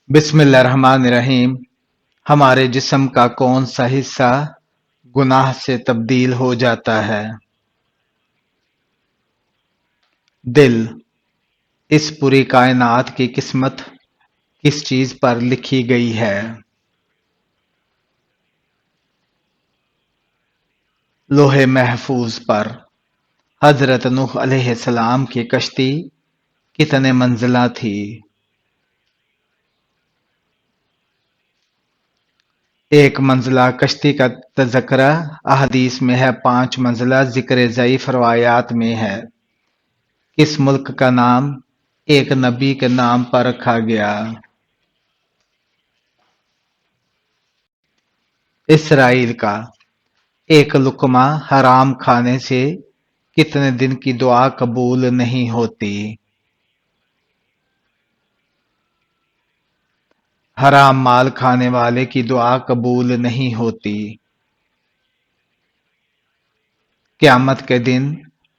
بسم اللہ الرحمن الرحیم۔ ہمارے جسم کا کون سا حصہ گناہ سے تبدیل ہو جاتا ہے؟ دل۔ اس پوری کائنات کی قسمت کس چیز پر لکھی گئی ہے؟ لوح محفوظ پر۔ حضرت نوح علیہ السلام کی کشتی کتنے منزلہ تھی؟ ایک منزلہ کشتی کا تذکرہ احادیث میں ہے، 5 منزلہ ذکر ضعیف روایات میں ہے۔ کس ملک کا نام ایک نبی کے نام پر رکھا گیا؟ اسرائیل کا۔ ایک لقمہ حرام کھانے سے کتنے دن کی دعا قبول نہیں ہوتی؟ حرام مال کھانے والے کی دعا قبول نہیں ہوتی۔ قیامت کے دن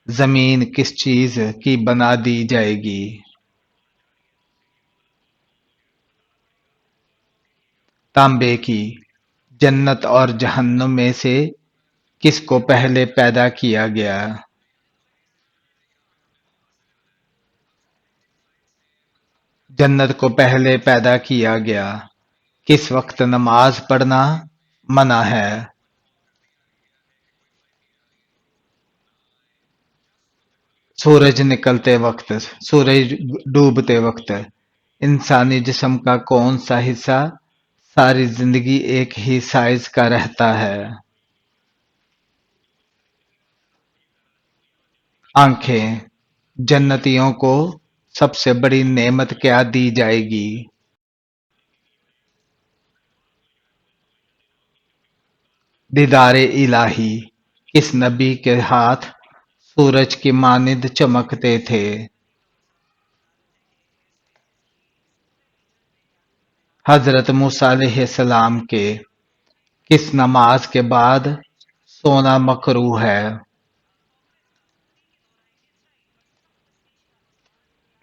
زمین کس چیز کی بنا دی جائے گی؟ تانبے کی۔ جنت اور جہنم میں سے کس کو پہلے پیدا کیا گیا؟ جنت کو پہلے پیدا کیا گیا۔ کس وقت نماز پڑھنا منع ہے؟ سورج نکلتے وقت، سورج ڈوبتے وقت۔ انسانی جسم کا کون سا حصہ ساری زندگی ایک ہی سائز کا رہتا ہے؟ آنکھیں۔ جنتیوں کو سب سے بڑی نعمت کیا دی جائے گی؟ دیدار الہی۔ کس نبی کے ہاتھ سورج کی مانند چمکتے تھے؟ حضرت موسیٰ علیہ السلام کے۔ کس نماز کے بعد سونا مکروہ ہے؟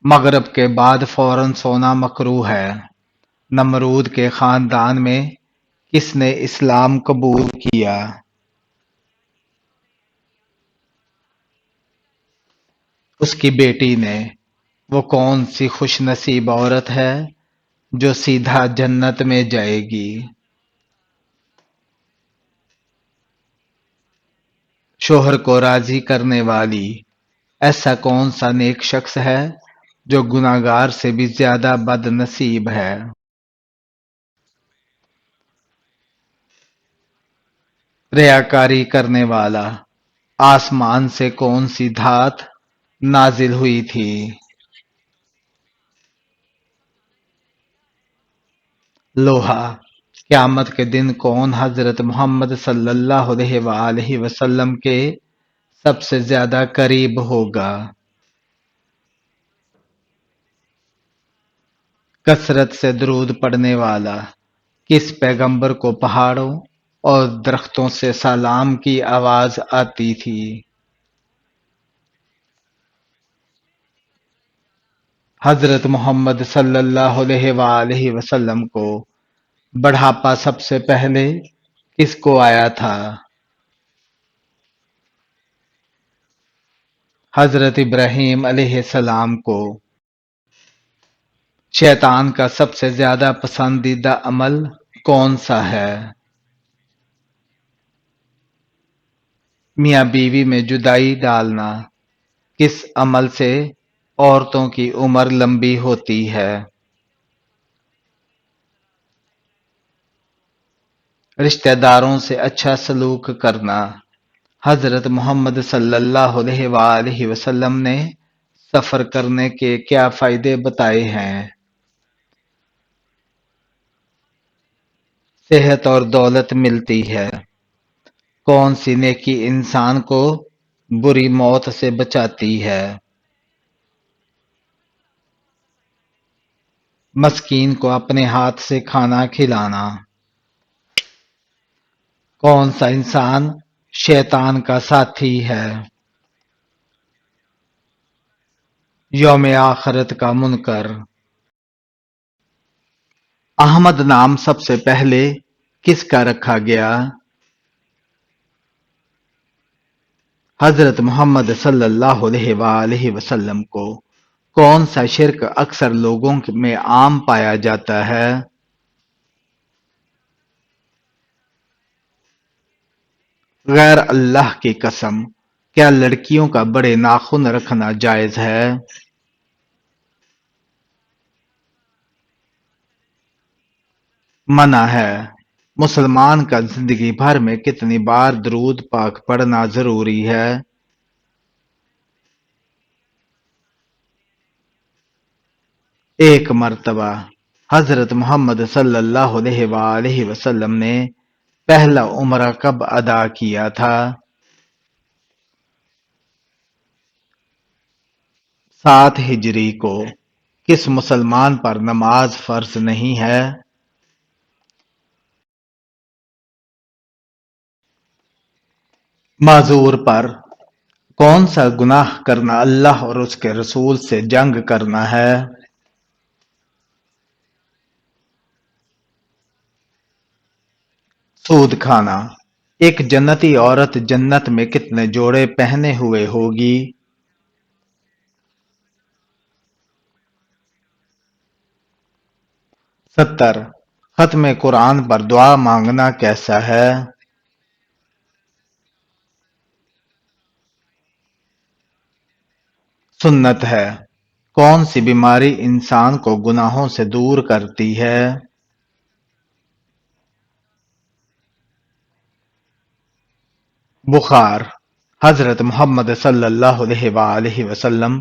مغرب کے بعد فوراً سونا مکروہ ہے۔ نمرود کے خاندان میں کس نے اسلام قبول کیا؟ اس کی بیٹی نے۔ وہ کون سی خوش نصیب عورت ہے جو سیدھا جنت میں جائے گی؟ شوہر کو راضی کرنے والی۔ ایسا کون سا نیک شخص ہے جو گناہگار سے بھی زیادہ بد نصیب ہے؟ ریاکاری کرنے والا۔ آسمان سے کون سی دھات نازل ہوئی تھی؟ لوہا۔ قیامت کے دن کون حضرت محمد صلی اللہ علیہ وآلہ وسلم کے سب سے زیادہ قریب ہوگا؟ کثرت سے درود پڑھنے والا۔ کس پیغمبر کو پہاڑوں اور درختوں سے سلام کی آواز آتی تھی؟ حضرت محمد صلی اللہ علیہ وآلہ وسلم کو بڑھاپا سب سے پہلے کس کو آیا تھا؟ حضرت ابراہیم علیہ السلام کو۔ شیطان کا سب سے زیادہ پسندیدہ عمل کون سا ہے؟ میاں بیوی میں جدائی ڈالنا۔ کس عمل سے عورتوں کی عمر لمبی ہوتی ہے؟ رشتہ داروں سے اچھا سلوک کرنا۔ حضرت محمد صلی اللہ علیہ وآلہ وسلم نے سفر کرنے کے کیا فائدے بتائے ہیں؟ صحت اور دولت ملتی ہے۔ کون سی نیکی انسان کو بری موت سے بچاتی ہے؟ مسکین کو اپنے ہاتھ سے کھانا کھلانا۔ کون سا انسان شیطان کا ساتھی ہے؟ یوم آخرت کا منکر۔ احمد نام سب سے پہلے کس کا رکھا گیا؟ حضرت محمد صلی اللہ علیہ وآلہ وسلم کو۔ کون سا شرک اکثر لوگوں میں عام پایا جاتا ہے؟ غیر اللہ کی قسم، کیا لڑکیوں کا بڑے ناخن رکھنا جائز ہے؟ منع ہے۔ مسلمان کا زندگی بھر میں کتنی بار درود پاک پڑھنا ضروری ہے؟ 1 مرتبہ۔ حضرت محمد صلی اللہ علیہ وآلہ وسلم نے پہلا عمرہ کب ادا کیا تھا؟ 7 ہجری کو۔ کس مسلمان پر نماز فرض نہیں ہے؟ معذور پر۔ کون سا گناہ کرنا اللہ اور اس کے رسول سے جنگ کرنا ہے؟ سود کھانا۔ ایک جنتی عورت جنت میں کتنے جوڑے پہنے ہوئے ہوگی؟ 70۔ ختم قرآن پر دعا مانگنا کیسا ہے؟ سنت ہے۔ کون سی بیماری انسان کو گناہوں سے دور کرتی ہے؟ بخار۔ حضرت محمد صلی اللہ علیہ وآلہ وسلم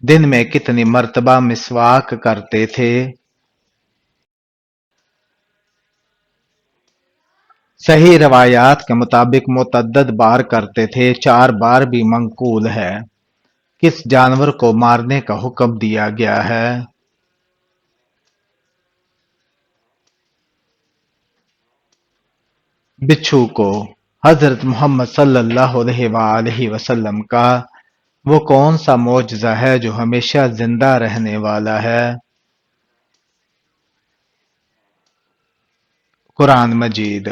دن میں کتنی مرتبہ مسواک کرتے تھے؟ صحیح روایات کے مطابق متعدد بار کرتے تھے، 4 بار بھی منقول ہے۔ کس جانور کو مارنے کا حکم دیا گیا ہے؟ بچھو کو۔ حضرت محمد صلی اللہ علیہ وآلہ وسلم کا وہ کون سا معجزہ ہے جو ہمیشہ زندہ رہنے والا ہے؟ قرآن مجید۔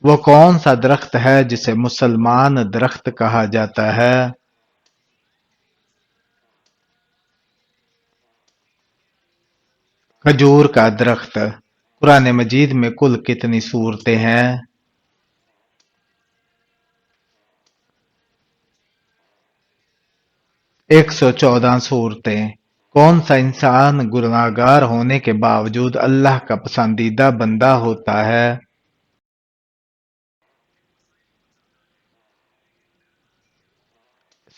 وہ کون سا درخت ہے جسے مسلمان درخت کہا جاتا ہے؟ کھجور کا درخت۔ قرآن مجید میں کل کتنی صورتیں ہیں؟ 114 صورتیں۔ کون سا انسان گناہگار ہونے کے باوجود اللہ کا پسندیدہ بندہ ہوتا ہے؟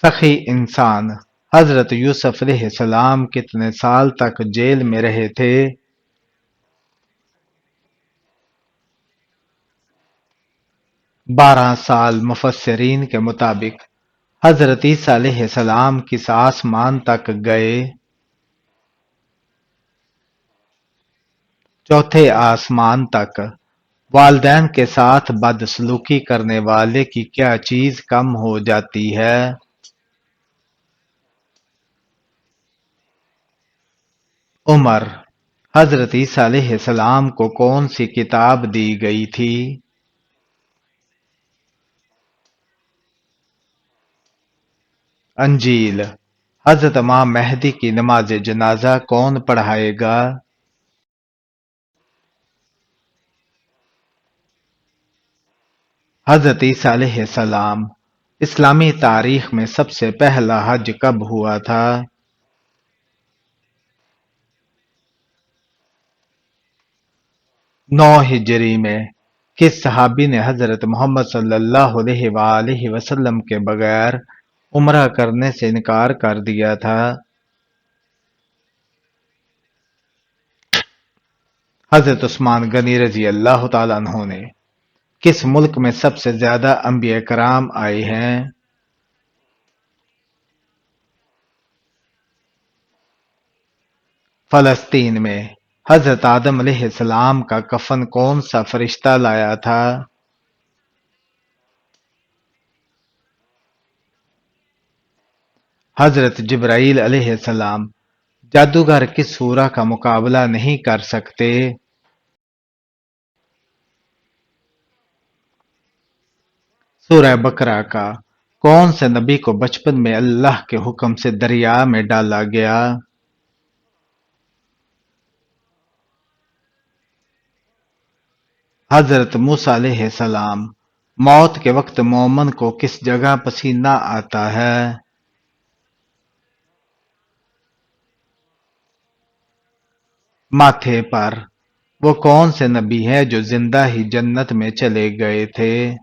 سخی انسان۔ حضرت یوسف علیہ السلام کتنے سال تک جیل میں رہے تھے؟ 12 سال۔ مفسرین کے مطابق حضرت عیسیٰ علیہ السلام کس آسمان تک گئے؟ چوتھے آسمان تک۔ والدین کے ساتھ بدسلوکی کرنے والے کی کیا چیز کم ہو جاتی ہے؟ عمر۔ حضرت عیسیٰ علیہ السلام کو کون سی کتاب دی گئی تھی؟ انجیل۔ حضرت امام مہدی کی نماز جنازہ کون پڑھائے گا؟ حضرت عیسیٰ علیہ السلام۔ اسلامی تاریخ میں سب سے پہلا حج کب ہوا تھا؟ 9 ہجری میں۔ کس صحابی نے حضرت محمد صلی اللہ علیہ وآلہ وسلم کے بغیر عمرہ کرنے سے انکار کر دیا تھا؟ حضرت عثمان غنی رضی اللہ تعالیٰ عنہ نے۔ کس ملک میں سب سے زیادہ انبیاء کرام آئے ہیں؟ فلسطین میں۔ حضرت آدم علیہ السلام کا کفن کون سا فرشتہ لایا تھا؟ حضرت جبرائیل علیہ السلام۔ جادوگر کس سورہ کا مقابلہ نہیں کر سکتے؟ سورہ بقرہ کا کون سے نبی کو بچپن میں اللہ کے حکم سے دریا میں ڈالا گیا؟ حضرت موسیٰ علیہ السلام۔ موت کے وقت مومن کو کس جگہ پسینہ آتا ہے؟ ماتھے پر۔ وہ کون سے نبی ہے جو زندہ ہی جنت میں چلے گئے تھے؟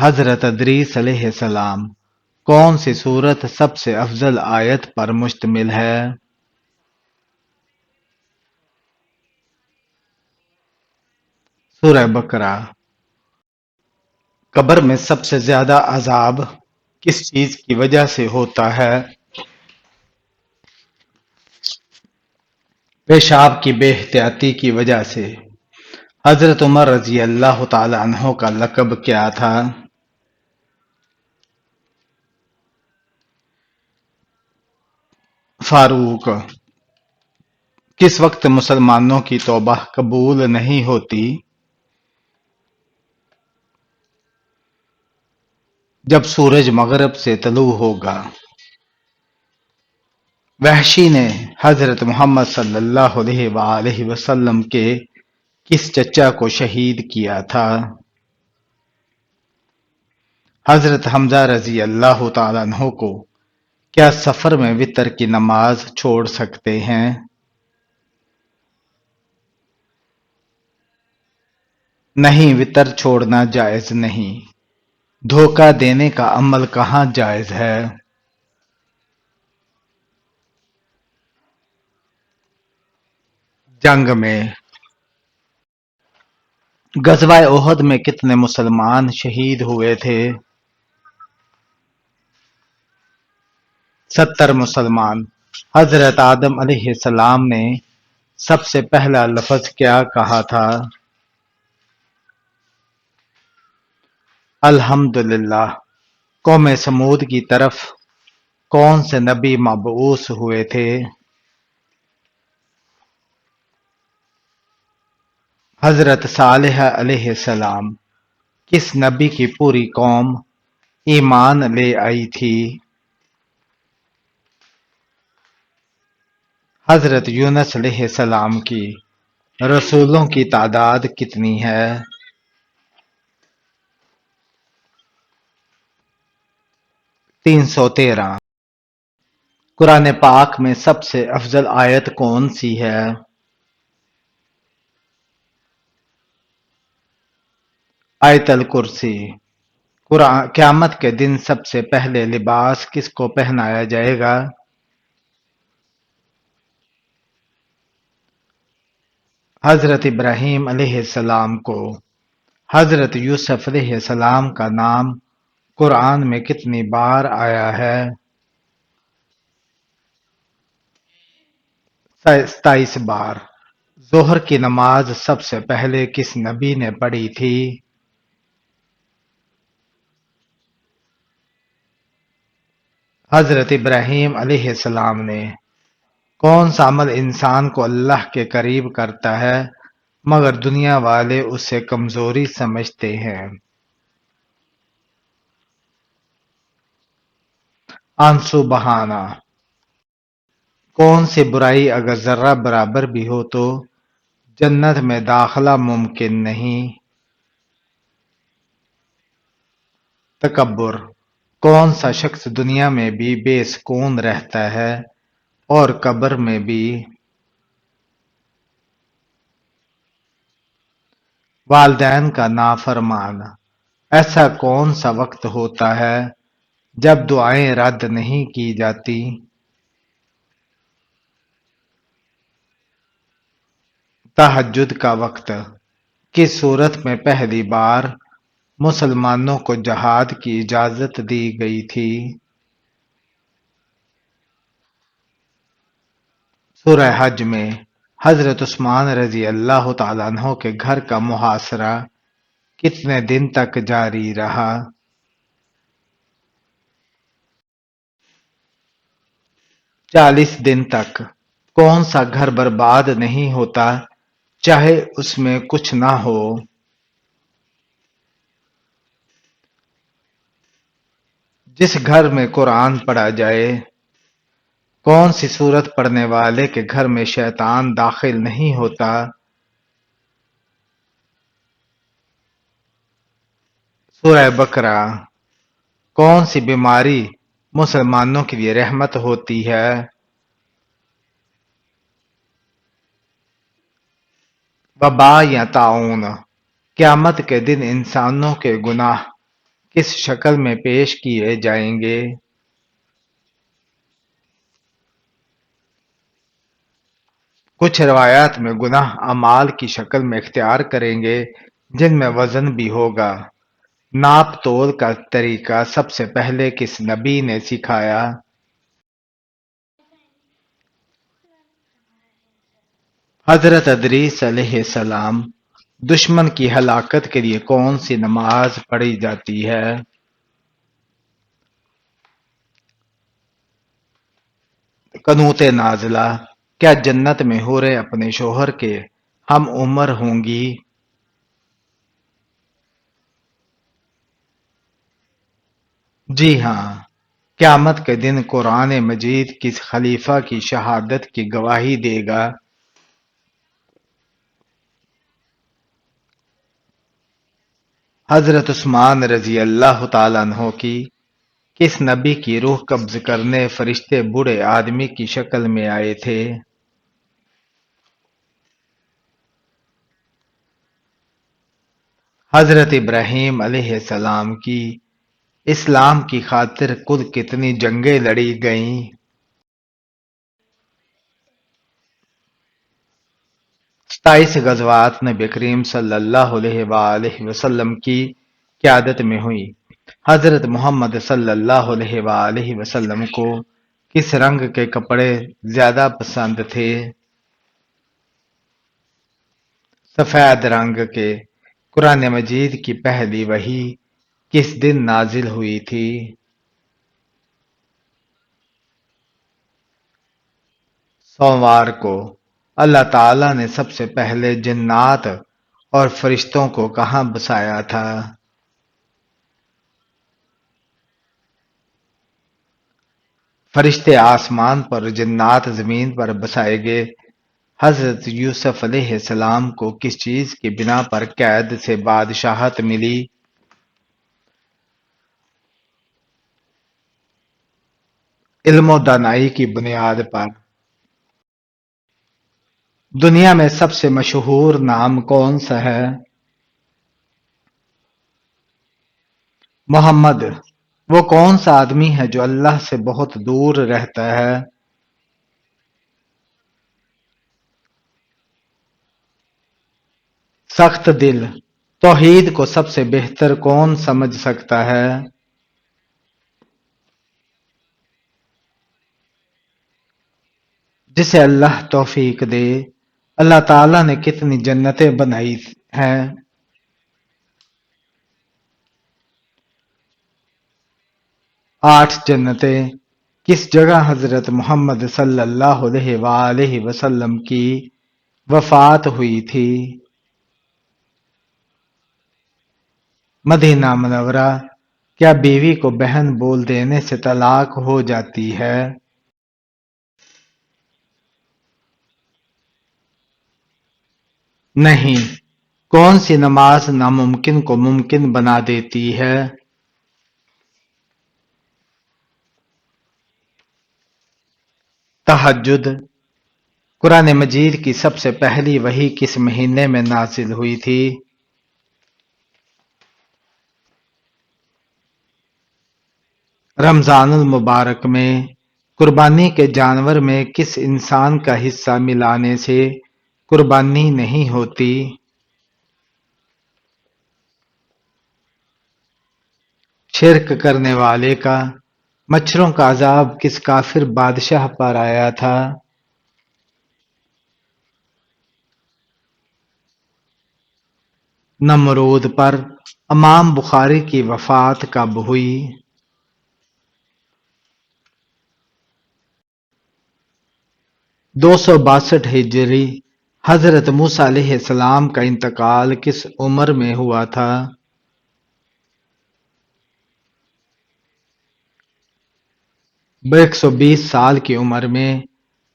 حضرت ادریس علیہ السلام۔ کون سی سورت سب سے افضل آیت پر مشتمل ہے؟ سورہ بقرہ۔ قبر میں سب سے زیادہ عذاب کس چیز کی وجہ سے ہوتا ہے؟ پیشاب کی بے احتیاطی کی وجہ سے۔ حضرت عمر رضی اللہ تعالی عنہ کا لقب کیا تھا؟ فاروق۔ کس وقت مسلمانوں کی توبہ قبول نہیں ہوتی؟ جب سورج مغرب سے طلوع ہوگا۔ وحشی نے حضرت محمد صلی اللہ علیہ وآلہ وسلم کے کس چچا کو شہید کیا تھا؟ حضرت حمزہ رضی اللہ تعالیٰ عنہ کو کیا سفر میں وتر کی نماز چھوڑ سکتے ہیں؟ نہیں، وتر چھوڑنا جائز نہیں۔ دھوکہ دینے کا عمل کہاں جائز ہے؟ جنگ میں۔ غزوہ احد میں کتنے مسلمان شہید ہوئے تھے؟ 70 مسلمان۔ حضرت آدم علیہ السلام نے سب سے پہلا لفظ کیا کہا تھا؟ الحمدللہ۔ قوم سمود کی طرف کون سے نبی مبعوث ہوئے تھے؟ حضرت صالح علیہ السلام۔ کس نبی کی پوری قوم ایمان لے آئی تھی؟ حضرت یونس علیہ السلام کی۔ رسولوں کی تعداد کتنی ہے؟ 313۔ قرآن پاک میں سب سے افضل آیت کون سی ہے؟ آیت الکرسی۔ قیامت کے دن سب سے پہلے لباس کس کو پہنایا جائے گا؟ حضرت ابراہیم علیہ السلام کو۔ حضرت یوسف علیہ السلام کا نام قرآن میں کتنی بار آیا ہے؟ 27 بار۔ ظہر کی نماز سب سے پہلے کس نبی نے پڑھی تھی؟ حضرت ابراہیم علیہ السلام نے۔ کون سا عمل انسان کو اللہ کے قریب کرتا ہے مگر دنیا والے اسے کمزوری سمجھتے ہیں؟ آنسو بہانا۔ کون سی برائی اگر ذرہ برابر بھی ہو تو جنت میں داخلہ ممکن نہیں؟ تکبر۔ کون سا شخص دنیا میں بھی بے سکون رہتا ہے اور قبر میں بھی؟ والدین کا نافرمان۔ ایسا کون سا وقت ہوتا ہے جب دعائیں رد نہیں کی جاتی؟ تہجد کا وقت۔ کس صورت میں پہلی بار مسلمانوں کو جہاد کی اجازت دی گئی تھی؟ سورہ حج میں۔ حضرت عثمان رضی اللہ تعالیٰ عنہ کے گھر کا محاصرہ کتنے دن تک جاری رہا؟ 40 دن تک۔ کون سا گھر برباد نہیں ہوتا چاہے اس میں کچھ نہ ہو۔ جس گھر میں قرآن پڑھا جائے، کون سی سورت پڑھنے والے کے گھر میں شیطان داخل نہیں ہوتا؟ سورہ بقرہ۔ کون سی بیماری مسلمانوں کے لیے رحمت ہوتی ہے؟ وبا یا طاعون۔ قیامت کے دن انسانوں کے گناہ کس شکل میں پیش کیے جائیں گے؟ کچھ روایات میں گناہ اعمال کی شکل میں اختیار کریں گے جن میں وزن بھی ہوگا۔ ناپ تول کا طریقہ سب سے پہلے کس نبی نے سکھایا؟ حضرت ادریس علیہ السلام۔ دشمن کی ہلاکت کے لیے کون سی نماز پڑھی جاتی ہے؟ قنوت نازلہ۔ کیا جنت میں حوریں اپنے شوہر کے ہم عمر ہوں گی؟ جی ہاں۔ قیامت کے دن قرآن مجید کس خلیفہ کی شہادت کی گواہی دے گا؟ حضرت عثمان رضی اللہ تعالیٰ عنہ کی۔ کس نبی کی روح قبض کرنے فرشتے بوڑھے آدمی کی شکل میں آئے تھے؟ حضرت ابراہیم علیہ السلام کی۔ اسلام کی خاطر کل کتنی جنگیں لڑی گئیں؟ 27 غزوات نبی کریم صلی اللہ علیہ وآلہ وسلم کی قیادت میں ہوئی۔ حضرت محمد صلی اللہ علیہ وآلہ وسلم کو کس رنگ کے کپڑے زیادہ پسند تھے؟ سفید رنگ کے۔ قرآن مجید کی پہلی وحی کس دن نازل ہوئی تھی؟ سوموار کو۔ اللہ تعالیٰ نے سب سے پہلے جنات اور فرشتوں کو کہاں بسایا تھا؟ فرشتے آسمان پر، جنات زمین پر بسائے گئے۔ حضرت یوسف علیہ السلام کو کس چیز کی بنا پر قید سے بادشاہت ملی؟ علم و دانائی کی بنیاد پر۔ دنیا میں سب سے مشہور نام کون سا ہے؟ محمد۔ وہ کون سا آدمی ہے جو اللہ سے بہت دور رہتا ہے؟ سخت دل۔ توحید کو سب سے بہتر کون سمجھ سکتا ہے؟ جسے اللہ توفیق دے۔ اللہ تعالیٰ نے کتنی جنتیں بنائی ہیں؟ 8 جنتیں۔ کس جگہ حضرت محمد صلی اللہ علیہ وآلہ وسلم کی وفات ہوئی تھی؟ مدینہ منورہ۔ کیا بیوی کو بہن بول دینے سے طلاق ہو جاتی ہے؟ نہیں۔ کون سی نماز ناممکن کو ممکن بنا دیتی ہے؟ تہجد۔ قرآن مجید کی سب سے پہلی وحی کس مہینے میں نازل ہوئی تھی؟ رمضان المبارک میں۔ قربانی کے جانور میں کس انسان کا حصہ ملانے سے قربانی نہیں ہوتی؟ شرک کرنے والے کا۔ مچھروں کا عذاب کس کافر بادشاہ پر آیا تھا؟ نمرود پر۔ امام بخاری کی وفات کب ہوئی؟ 262 ہجری۔ حضرت موسیٰ علیہ السلام کا انتقال کس عمر میں ہوا تھا؟ 120 سال کی عمر میں۔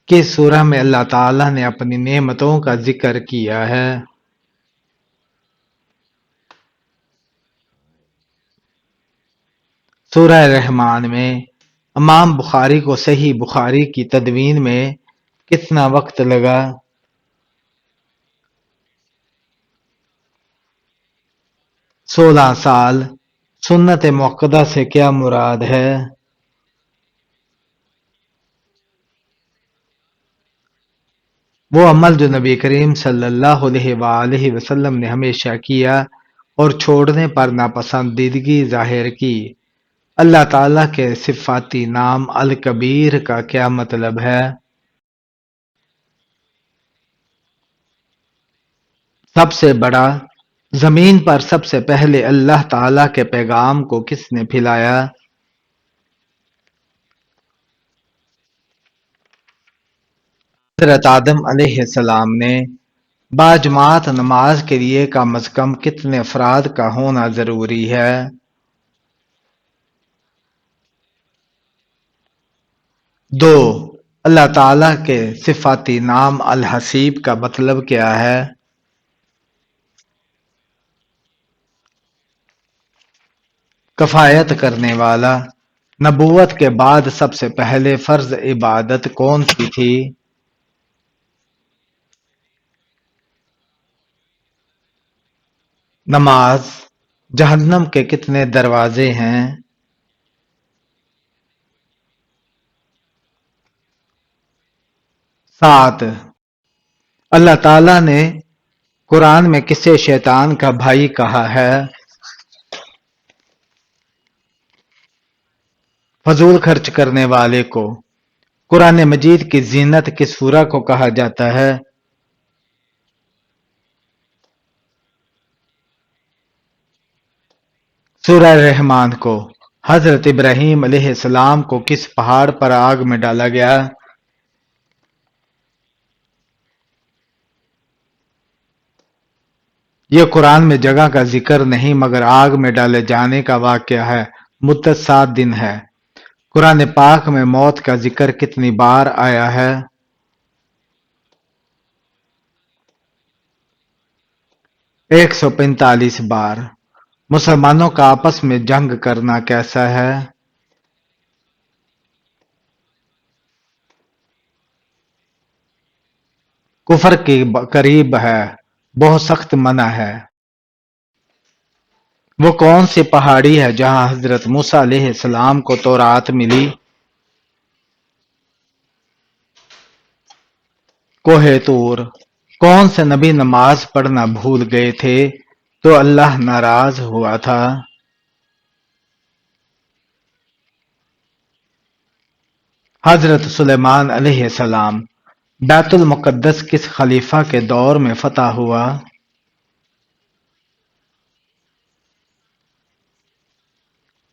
کس سورہ میں اللہ تعالیٰ نے اپنی نعمتوں کا ذکر کیا ہے؟ سورہ رحمان میں۔ امام بخاری کو صحیح بخاری کی تدوین میں کتنا وقت لگا؟ 16 سال۔ سنت موقدہ سے کیا مراد ہے؟ وہ عمل جو نبی کریم صلی اللہ علیہ وآلہ وسلم نے ہمیشہ کیا اور چھوڑنے پر ناپسندیدگی ظاہر کی۔ اللہ تعالیٰ کے صفاتی نام الکبیر کا کیا مطلب ہے؟ سب سے بڑا۔ زمین پر سب سے پہلے اللہ تعالیٰ کے پیغام کو کس نے پھیلایا؟ حضرت آدم علیہ السلام نے۔ باجماعت نماز کے لیے کم از کم کتنے افراد کا ہونا ضروری ہے؟ 2۔ اللہ تعالیٰ کے صفاتی نام الحسیب کا مطلب کیا ہے؟ کفایت کرنے والا۔ نبوت کے بعد سب سے پہلے فرض عبادت کون سی تھی؟ نماز۔ جہنم کے کتنے دروازے ہیں؟ 7۔ اللہ تعالیٰ نے قرآن میں کسے شیطان کا بھائی کہا ہے؟ فضول خرچ کرنے والے کو۔ قرآن مجید کی زینت کس سورہ کو کہا جاتا ہے؟ سورہ رحمان کو۔ حضرت ابراہیم علیہ السلام کو کس پہاڑ پر آگ میں ڈالا گیا؟ یہ قرآن میں جگہ کا ذکر نہیں مگر آگ میں ڈالے جانے کا واقعہ ہے۔ مدت 7 دن ہے۔ قرآن پاک میں موت کا ذکر کتنی بار آیا ہے؟ 145 بار۔ مسلمانوں کا آپس میں جنگ کرنا کیسا ہے؟ کفر کے قریب ہے، بہت سخت منع ہے۔ وہ کون سی پہاڑی ہے جہاں حضرت موسیٰ علیہ السلام کو تورات ملی؟ کوہ طور۔ کون سے نبی نماز پڑھنا بھول گئے تھے تو اللہ ناراض ہوا تھا؟ حضرت سلیمان علیہ السلام۔ بیت المقدس کس خلیفہ کے دور میں فتح ہوا؟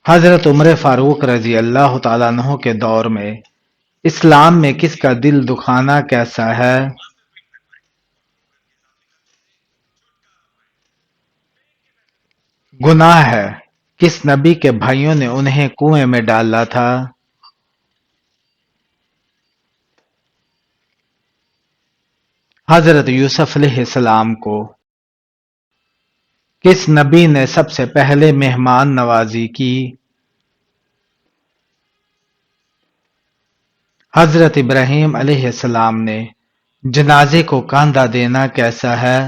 حضرت عمر فاروق رضی اللہ تعالیٰ عنہ کے دور میں۔ اسلام میں کس کا دل دکھانا کیسا ہے؟ گناہ ہے۔ کس نبی کے بھائیوں نے انہیں کنویں میں ڈالا تھا؟ حضرت یوسف علیہ السلام کو۔ کس نبی نے سب سے پہلے مہمان نوازی کی؟ حضرت ابراہیم علیہ السلام نے۔ جنازے کو کاندھا دینا کیسا ہے؟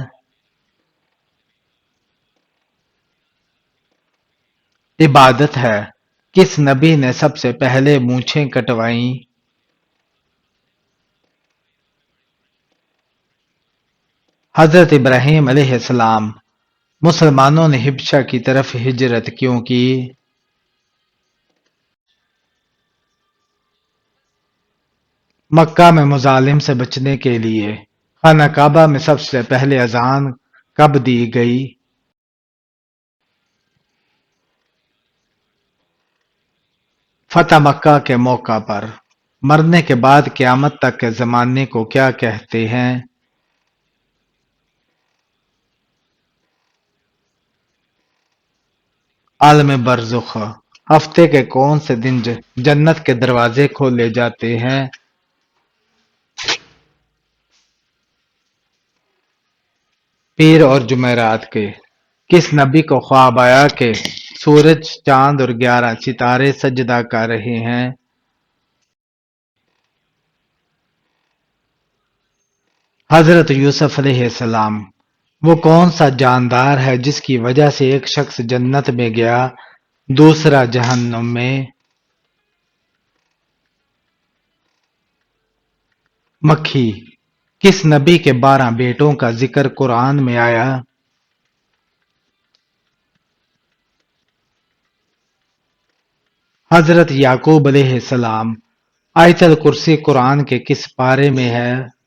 عبادت ہے۔ کس نبی نے سب سے پہلے مونچھیں کٹوائیں؟ حضرت ابراہیم علیہ السلام۔ مسلمانوں نے حبشہ کی طرف ہجرت کیوں کی؟ مکہ میں مظالم سے بچنے کے لیے۔ خانہ کعبہ میں سب سے پہلے اذان کب دی گئی؟ فتح مکہ کے موقع پر۔ مرنے کے بعد قیامت تک کے زمانے کو کیا کہتے ہیں؟ عالم برزخ۔ ہفتے کے کون سے دن جنت کے دروازے کھولے جاتے ہیں؟ پیر اور جمعرات کے۔ کس نبی کو خواب آیا کہ سورج، چاند اور 11 ستارے سجدہ کر رہے ہیں؟ حضرت یوسف علیہ السلام۔ وہ کون سا جاندار ہے جس کی وجہ سے ایک شخص جنت میں گیا، دوسرا جہنم میں؟ مکھی۔ کس نبی کے 12 بیٹوں کا ذکر قرآن میں آیا؟ حضرت یعقوب علیہ السلام۔ آیت الکرسی قرآن کے کس پارے میں ہے؟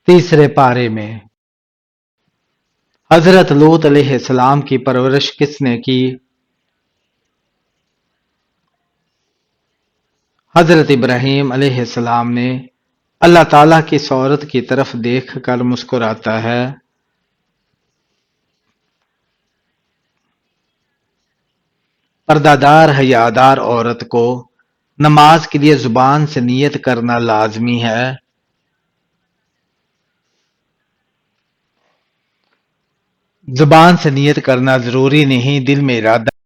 تیسرے پارے میں۔ حضرت لوط علیہ السلام کی پرورش کس نے کی؟ حضرت ابراہیم علیہ السلام نے۔ اللہ تعالیٰ کی اس عورت کی طرف دیکھ کر مسکراتا ہے۔ پردہ دار حیادار عورت کو نماز کے لیے زبان سے نیت کرنا لازمی ہے۔ زبان سے نیت کرنا ضروری نہیں، دل میں ارادہ